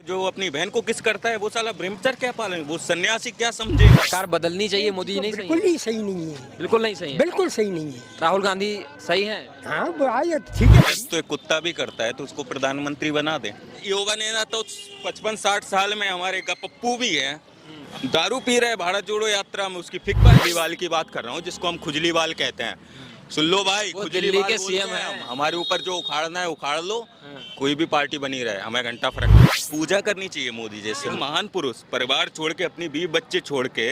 जो अपनी बहन को किस करता है वो साला ब्रह्मचर्य क्या पालन, वो सन्यासी क्या समझेगा। सरकार बदलनी चाहिए, मोदी जी नहीं सही बिल्कुल है? ही सही नहीं है, बिल्कुल नहीं सही है। बिल्कुल सही नहीं है। राहुल गांधी सही है? हाँ वो आए ठीक है। तो एक कुत्ता भी करता है तो उसको प्रधानमंत्री बना दे। योगा नेता तो 55-60 साल में हमारे का पप्पू भी है, दारू पी रहे भारत जोड़ो यात्रा में, उसकी खुजली वाल की बात कर रहा हूँ, जिसको हम खुजली वाल कहते हैं। सुन लो भाई, वो खुजली दिल्ली वाल के बोलते सीएम हैं हैं। हमारे ऊपर जो उखाड़ना है उखाड़ लो, कोई भी पार्टी बनी रहे, हमें घंटा फर्क नहीं। पूजा करनी चाहिए मोदी जैसे महान पुरुष, परिवार छोड़ के, अपनी बीवी बच्चे छोड़ के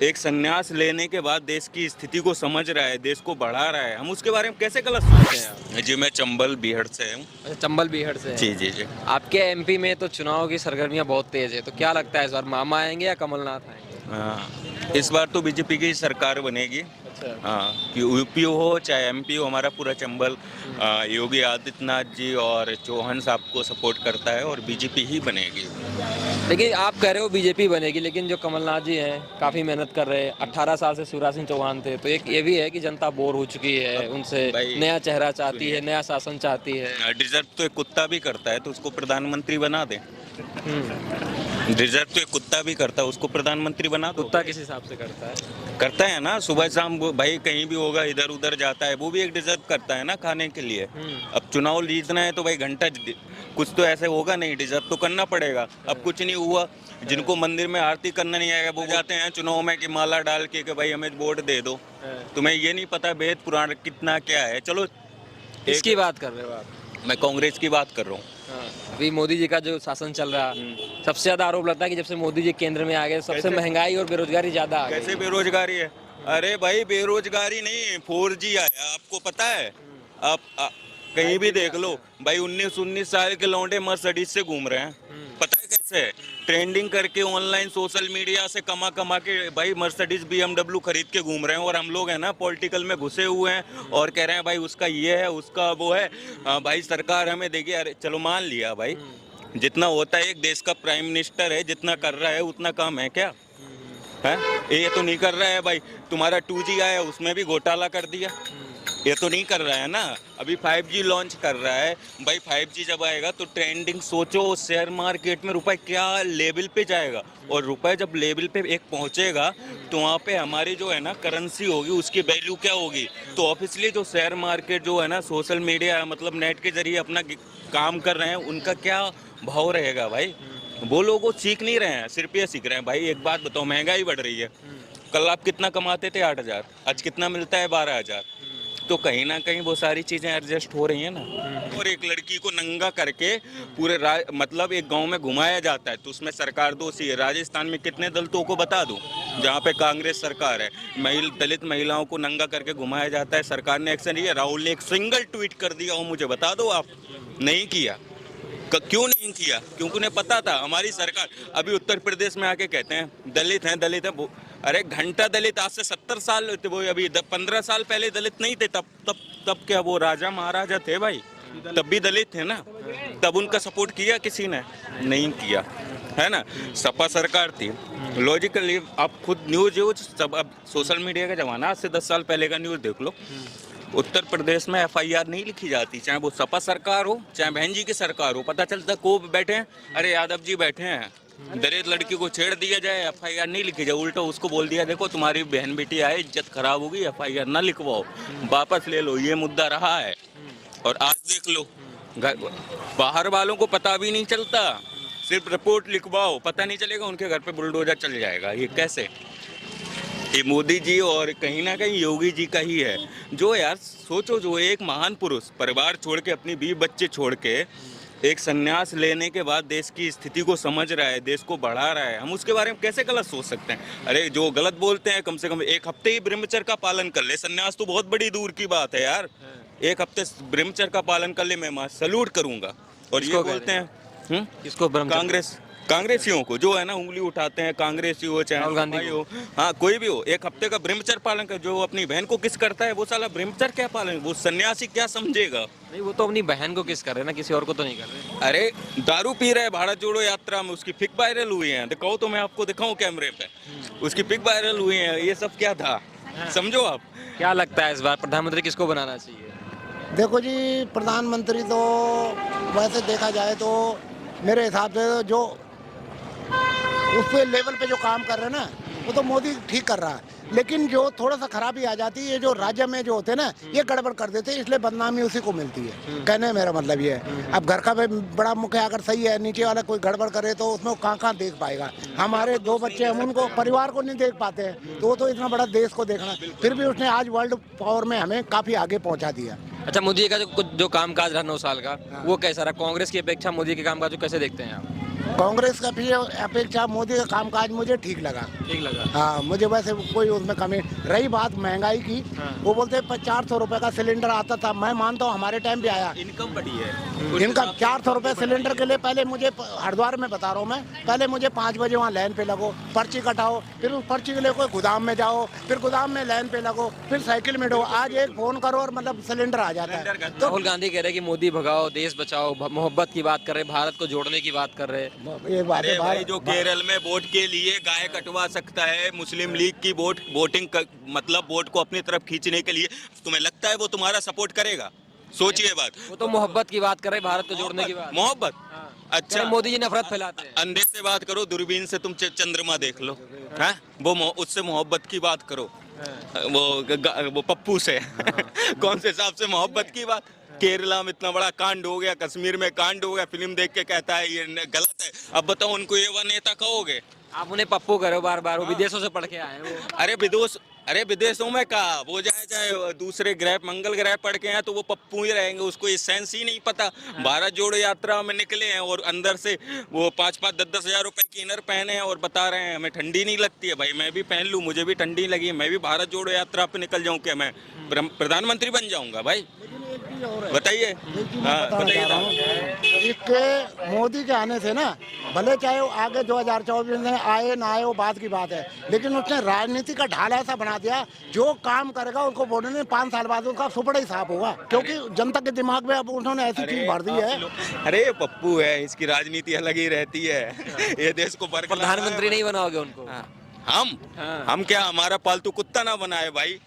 एक संन्यास लेने के बाद देश की स्थिति को समझ रहा है, देश को बढ़ा रहा है, हम उसके बारे में कैसे गलत सोचते हैं। जी मैं चंबल बीहड़ से हूँ। अच्छा, चंबल बीहड़ से हैं। जी जी जी। आपके एमपी में तो चुनाव की सरगर्मियां बहुत तेज है, तो क्या लगता है इस बार मामा आएंगे या कमलनाथ आएंगे? हाँ, इस बार तो बीजेपी की सरकार बनेगी। अच्छा। हाँ, कि यूपी हो चाहे एमपी हो, हमारा पूरा चंबल योगी आदित्यनाथ जी और चौहान साहब को सपोर्ट करता है और बीजेपी ही बनेगी। लेकिन आप कह रहे हो बीजेपी बनेगी, लेकिन जो कमलनाथ जी हैं काफी मेहनत कर रहे हैं, 18 साल से शिवराज सिंह चौहान थे, तो एक ये भी है कि जनता बोर हो चुकी है उनसे, भाई, नया चेहरा चाहती है, नया शासन चाहती है। डिजर्व तो एक कुत्ता भी करता है तो उसको प्रधानमंत्री बना दे। हम्म। डिजर्व तो एक कुत्ता भी करता है, उसको प्रधानमंत्री बना दो। कुत्ता किस हिसाब से करता है? करता है ना, सुबह शाम वो भाई कहीं भी होगा, इधर उधर जाता है, वो भी एक डिजर्व करता है ना खाने के लिए। अब चुनाव जीतना है तो भाई घंटा कुछ तो ऐसे होगा नहीं, डिजर्व तो करना पड़ेगा। अब कुछ नहीं हुआ, जिनको मंदिर में आरती करना नहीं आएगा वो जाते हैं चुनाव में कि माला डाल के कि भाई हमें वोट दे दो। तुम्हें ये नहीं पता वेद पुराण कितना क्या है। चलो किसकी बात कर रहे हो आप? मैं कांग्रेस की बात कर रहा हूँ। हाँ, अभी मोदी जी का जो शासन चल रहा है, सबसे ज्यादा आरोप लगता है कि जब से मोदी जी केंद्र में आ गए सबसे कैसे? महंगाई और बेरोजगारी ज्यादा आ गई। कैसे बेरोजगारी है? अरे भाई बेरोजगारी नहीं, 4G आया, आपको पता है? आप कहीं भी देख लो भाई, 19 साल के लौंडे मर्सिडीज से घूम रहे हैं। पता है कैसे? ट्रेंडिंग करके ऑनलाइन सोशल मीडिया से कमा कमा के भाई मर्सिडीज BMW खरीद के घूम रहे हैं, और हम लोग हैं ना पॉलिटिकल में घुसे हुए हैं और कह रहे हैं भाई उसका ये है उसका वो है, भाई सरकार हमें देगी। अरे चलो मान लिया भाई, जितना होता है एक देश का प्राइम मिनिस्टर है, जितना कर रहा है उतना काम है क्या है? ये तो नहीं कर रहा है भाई। तुम्हारा 2G आया उसमें भी घोटाला कर दिया, ये तो नहीं कर रहा है ना। अभी 5G लॉन्च कर रहा है भाई, 5G जब आएगा तो ट्रेंडिंग, सोचो शेयर मार्केट में रुपए क्या लेवल पे जाएगा, और रुपए जब लेवल पे एक पहुंचेगा तो वहाँ पे हमारी जो है ना करेंसी होगी, उसकी वैल्यू क्या होगी। तो ऑब्वियसली जो शेयर मार्केट जो है ना सोशल मीडिया मतलब नेट के जरिए अपना काम कर रहे हैं, उनका क्या भाव रहेगा भाई। वो लोग वो सीख नहीं रहे हैं, सिर्फ ये सीख रहे हैं। भाई एक बात बताओ, महंगाई बढ़ रही है, कल आप कितना कमाते थे? 8,000, आज कितना मिलता है? 12,000। तो कहीं ना कहीं वो सारी चीजें एडजस्ट हो रही हैं ना। और एक लड़की को नंगा करके पूरे मतलब एक गांव में घुमाया जाता है, तो उसमें सरकार दोषी है। राजस्थान में कितने दलितों को बता दूं जहां पे कांग्रेस सरकार है, दलित महिलाओं को नंगा करके घुमाया जाता है, सरकार ने एक्शन लिया? राहुल ने एक सिंगल ट्वीट कर दिया हो, मुझे बता दो आप। नहीं किया। क्यों नहीं किया? क्योंकि उन्हें पता था हमारी सरकार। अभी उत्तर प्रदेश में आके कहते हैं दलित हैं दलित हैं। अरे घंटा दलित आज से 70 साल, वो अभी 15 साल पहले दलित नहीं थे। तब क्या वो राजा महाराजा थे भाई? तब भी दलित थे ना। तब उनका सपोर्ट किया किसी ने? नहीं किया, है ना। सपा सरकार थी। लॉजिकली आप खुद न्यूज सब, अब सोशल मीडिया का जमाना, आज से 10 साल पहले का न्यूज देख लो। उत्तर प्रदेश में FIR नहीं लिखी जाती, चाहे वो सपा सरकार हो चाहे बहन जी की सरकार हो। पता चलता को बैठे हैं, अरे यादव जी बैठे हैं, दलित लड़की को छेड़ दिया जाए, FIR नहीं लिखी जाए, उल्टा उसको बोल दिया देखो तुम्हारी बहन बेटी आए, इज्जत खराब होगी, FIR ना लिखवाओ, वापस ले लो, ये मुद्दा रहा है। और आज देख लो, बाहर वालों को पता भी नहीं चलता, सिर्फ रिपोर्ट लिखवाओ, पता नहीं चलेगा उनके घर पे बुलडोजर चल जाएगा। ये कैसे? ये मोदी जी और कहीं ना कहीं योगी जी का ही है। जो यार सोचो, जो एक महान पुरुष परिवार छोड़ के, अपनी बीवी बच्चे छोड़ के एक संन्यास लेने के बाद देश की स्थिति को समझ रहा है, देश को बढ़ा रहा है, हम उसके बारे में कैसे गलत सोच सकते हैं? अरे जो गलत बोलते हैं, कम से कम एक हफ्ते ही ब्रह्मचर्य का पालन कर ले। संन्यास तो बहुत बड़ी दूर की बात है यार, एक हफ्ते ब्रह्मचर्य का पालन कर ले, मैं सैल्यूट करूंगा। और ये बोलते हैं किसको? कांग्रेसियों को, जो है ना उंगली उठाते हैं, कांग्रेसी हो चाहे राहुल गांधी हो, हाँ कोई भी हो, एक हफ्ते का ब्रह्मचर्य पालन कर। जो अपनी बहन को किस करता है वो साला ब्रह्मचर्य क्या पालन, वो सन्यासी क्या समझेगा? नहीं, वो तो अपनी बहन को किस कर रहे हैं ना, किसी और को तो नहीं कर रहे। अरे दारू पी रहे भारत जोड़ो यात्रा में, उसकी पिक वायरल हुई है, दिखाओ तो मैं आपको दिखाऊं कैमरे पे, उसकी पिक वायरल हुई है। ये सब क्या था, समझो आप। क्या लगता है इस बार प्रधानमंत्री किसको बनाना चाहिए? देखो जी, प्रधानमंत्री तो वैसे देखा जाए तो मेरे हिसाब से जो उस पे लेवल पे जो काम कर रहे हैं ना, वो तो मोदी ठीक कर रहा है, लेकिन जो थोड़ा सा खराबी आ जाती है, जो राज्य में जो होते हैं ना, ये गड़बड़ कर देते हैं, इसलिए बदनामी उसी को मिलती है। कहने में मेरा मतलब ये है, अब घर का बड़ा मुखिया अगर सही है, नीचे वाला कोई गड़बड़ करे तो उसमें कहाँ कहाँ देख पाएगा। हमारे 2 बच्चे, हम उनको परिवार को नहीं देख पाते हैं, तो वो तो इतना बड़ा देश को देखना, फिर भी उसने आज वर्ल्ड पावर में हमें काफ़ी आगे पहुँचा दिया। अच्छा, मोदी का जो कामकाज रहा 9 साल का, वो कैसा रहा? कांग्रेस की अपेक्षा मोदी के कामकाज को कैसे देखते हैं आप? कांग्रेस का भी अपेक्षा मोदी का कामकाज मुझे ठीक लगा। ठीक लगा। हाँ, मुझे वैसे कोई उसमें कमी। रही बात महंगाई की, वो बोलते हैं 400 रुपए का सिलेंडर आता था, मैं मानता हूँ हमारे टाइम भी आया। इनकम बढ़ी है, इनकम 400 रुपए सिलेंडर के लिए पहले मुझे, हरिद्वार में बता रहा हूँ मैं, पहले मुझे 5 बजे वहाँ लाइन पे लगो, पर्ची कटाओ, फिर उस पर्ची के लिए कोई गोदाम में जाओ, फिर गोदाम में लाइन पे लगो, फिर साइकिल में डो। आज एक फोन करो और मतलब सिलेंडर आ जाता है। तो राहुल गांधी कह रहे हैं कि मोदी भगाओ, देश बचाओ, मोहब्बत की बात कर रहे, भारत को जोड़ने की बात कर रहे। एक बात है भाई, जो केरल में वोट के लिए गाय कटवा सकता है मुस्लिम लीग की वोटिंग मतलब वोट को अपनी तरफ खींचने के लिए, तुम्हें लगता है वो तुम्हारा सपोर्ट करेगा? सोचिए बात। वो तो मोहब्बत की बात कर रहे, भारत को जोड़ने की बात। मोहब्बत, अच्छा, मोदी जी नफरत फैलाते हैं। अंधे से बात करो, दूरबीन से तुम चंद्रमा देख लो, हैं? वो उससे मोहब्बत की बात करो, वो पप्पू से कौन से हिसाब से मोहब्बत की बात? केरला में इतना बड़ा कांड हो गया, कश्मीर में कांड हो गया, फिल्म देख के कहता है ये गलत है। अब बताओ, उनको ये वो नेता कहोगे? आप उन्हें पप्पू करो बार बार, वो विदेशों से पढ़ के आए हैं वो। अरे विदेशों में कहा, वो चाहे दूसरे ग्रह, मंगल ग्रह पढ़ के हैं तो वो पप्पू ही रहेंगे, उसको ये सेंस ही नहीं पता। भारत जोड़ो यात्रा में निकले हैं और अंदर से वो 5-5, 10-10 हजार रुपए की इनर पहने हैं और बता रहे हैं हमें ठंडी नहीं लगती है। भाई मैं भी पहन लूँ, मुझे भी ठंडी लगी है, मैं भी भारत जोड़ो यात्रा पे निकल जाऊँ, क्या मैं प्रधानमंत्री बन जाऊंगा? भाई बताइए। हाँ बताइए। इसके मोदी के आने से ना, भले चाहे वो आगे 2024 में आए ना आए, वो बात की बात है, लेकिन उसने राजनीति का ढाल ऐसा बना दिया, जो काम करेगा उसको बोलने 5 साल बाद उसका सुपड़ा ही साफ होगा, क्योंकि जनता के दिमाग में अब उन्होंने ऐसी चीज भर दी है। अरे पप्पू है, इसकी राजनीति अलग ही रहती है। ये देश को प्रधानमंत्री नहीं बनाओगे उनको? हम क्या, हमारा पालतू कुत्ता ना बनाए भाई।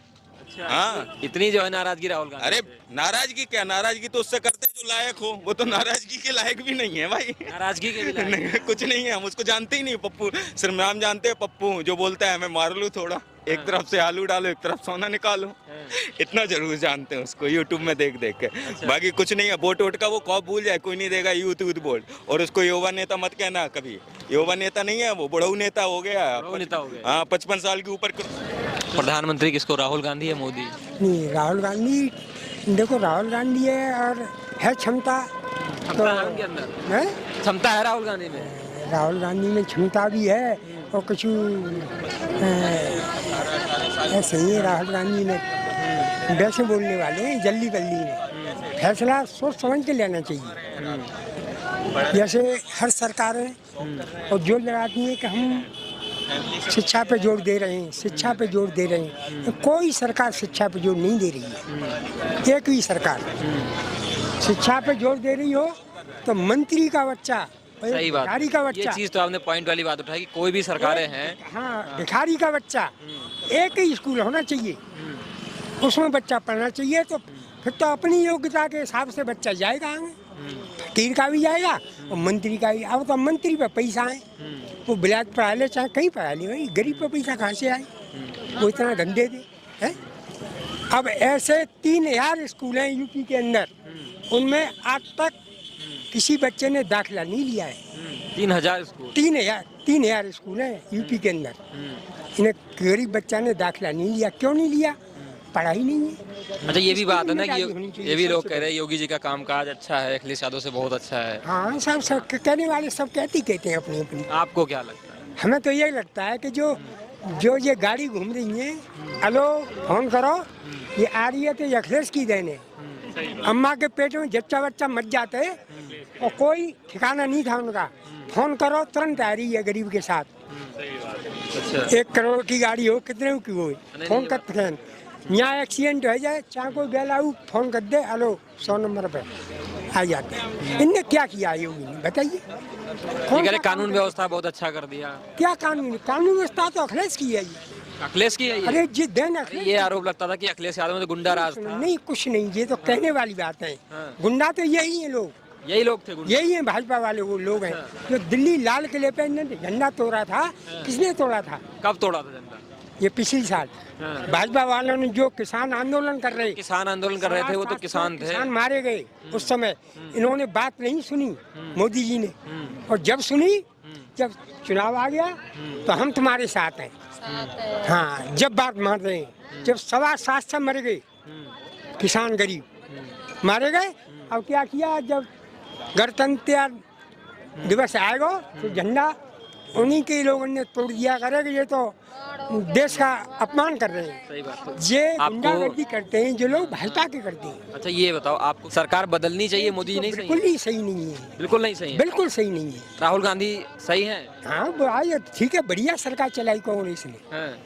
हाँ, इतनी जो है नाराजगी राहुल गांधी। अरे नाराजगी क्या, नाराजगी तो उससे करते हैं जो लायक हो, वो तो नाराजगी के लायक भी नहीं है भाई। नाराजगी के भी नहीं, कुछ नहीं है, हम उसको जानते ही नहीं। पप्पू सिर्फ नाम जानते हैं, पप्पू जो बोलता है मैं मार लूं थोड़ा, एक तरफ से आलू डालो, एक तरफ सोना निकालो, इतना जरूर जानते हैं उसको यूट्यूब में देख देख के। बाकी कुछ नहीं है। वोट वोट का वो कौन भूल जाए, कोई नहीं देगा यूथ वोट। और उसको युवा नेता मत कहना कभी, युवा नेता नहीं है वो, बुढ़ऊ नेता हो गया। हाँ, 55 साल के ऊपर। प्रधानमंत्री किसको, राहुल गांधी या मोदी? नहीं, राहुल गांधी, देखो राहुल गांधी है और है क्षमता, तो क्षमता है राहुल गांधी में। राहुल गांधी में क्षमता भी है और कुछ ऐसे ही राहुल गांधी में वैसे बोलने वाले हैं, जल्दी बल्दी में फैसला सोच समझ के लेना चाहिए। जैसे हर सरकारें और जोर लगाती है कि हम शिक्षा पे जोर दे रहे हैं, शिक्षा पे जोर दे रहे हैं, कोई सरकार शिक्षा पे जोर नहीं दे रही है। एक भी सरकार शिक्षा पे जोर दे रही हो तो मंत्री का बच्चा, सही बात, भिखारी का बच्चा, ये चीज तो आपने पॉइंट वाली बात उठाई कि कोई भी सरकारें हैं, हाँ, भिखारी का बच्चा एक ही स्कूल होना चाहिए, उसमें बच्चा पढ़ना चाहिए, तो फिर तो अपनी योग्यता के हिसाब से बच्चा जाएगा आगे, फकीर का भी जाएगा और मंत्री का भी। अब तो मंत्री पे पैसा है, वो ब्लैक पढ़ा ले चाहे कहीं पढ़ा ले, भाई गरीब पे पैसा कहाँ से आए, वो इतना धंधे दे है। अब ऐसे 3000 स्कूल हैं यूपी के अंदर, उनमें आज तक किसी बच्चे ने दाखिला नहीं लिया है। 3000 स्कूल, 3000 स्कूल हैं यूपी के अंदर, इन्हें गरीब बच्चा ने दाखिला नहीं लिया। क्यों नहीं लिया? पढ़ाई नहीं है। अच्छा, ये भी बात है ना कि ये भी लोग कह रहे हैं योगी जी का कामकाज अच्छा है, अखिलेश यादव से बहुत अच्छा है। हाँ, सब कहने वाले सब कहते हैं अपनी अपनी। आपको क्या लगता है? हमें तो ये लगता है कि जो ये गाड़ी घूम रही है, हेलो फोन करो, ये आ रही है तो ये अखिलेश की देन है। अम्मा के पेट में जच्चा बच्चा मर जाते हैं और कोई ठिकाना नहीं था उनका, फोन करो तुरंत आ रही है गरीब के साथ। 1 करोड़ की गाड़ी हो, कितने की हो, फोन करते हैं। यहाँ एक्सीडेंट हो जाए, चाहे कोई गैलाऊ फोन कर दे, हेलो 100 नंबर पे आ जाते हैं। इनने क्या किया योगी ने, बताइए? कानून व्यवस्था बहुत अच्छा कर दिया। क्या कानून व्यवस्था तो अखिलेश की है ये। अखिलेश की है ये? अरे जी देन ये आरोप लगता था कि अखिलेश यादव में तो गुंडा राज था। नहीं, कुछ नहीं, ये तो कहने वाली बात है। गुंडा तो यही है लोग, यही लोग थे गुंडे? यही है भाजपा वाले वो लोग हैं जो दिल्ली लाल किले पे इन्होंने झंडा तोड़ा था। किसने तोड़ा था? कब तोड़ा था झंडा? ये पिछले साल हाँ। भाजपा वालों ने जो किसान आंदोलन कर रहे, किसान आंदोलन कर रहे थे, वो तो किसान थे। किसान मारे गए उस समय। इन्होंने बात नहीं सुनी मोदी जी ने, और जब सुनी, जब चुनाव आ गया तो हम तुम्हारे साथ हैं। हाँ, जब बात मान रहे हैं, जब 750 मर गए किसान गरीब मारे गए। अब क्या किया, जब गणतंत्र दिवस आएगा तो झंडा उन्हीं के लोगों ने तोड़ दिया करेगा। ये तो देश का अपमान कर रहे हैं। सही बात है। ये आपको- गुंडागर्दी करते हैं जो लोग भाजपा के करते हैं। अच्छा ये बताओ, आपको सरकार बदलनी चाहिए, मोदी जी नहीं सही बिल्कुल है? ही सही नहीं है, बिल्कुल नहीं सही है। बिल्कुल सही नहीं है। राहुल गांधी सही है? हाँ, वो आए ठीक है, बढ़िया सरकार चलाई कांग्रेस ने। हाँ।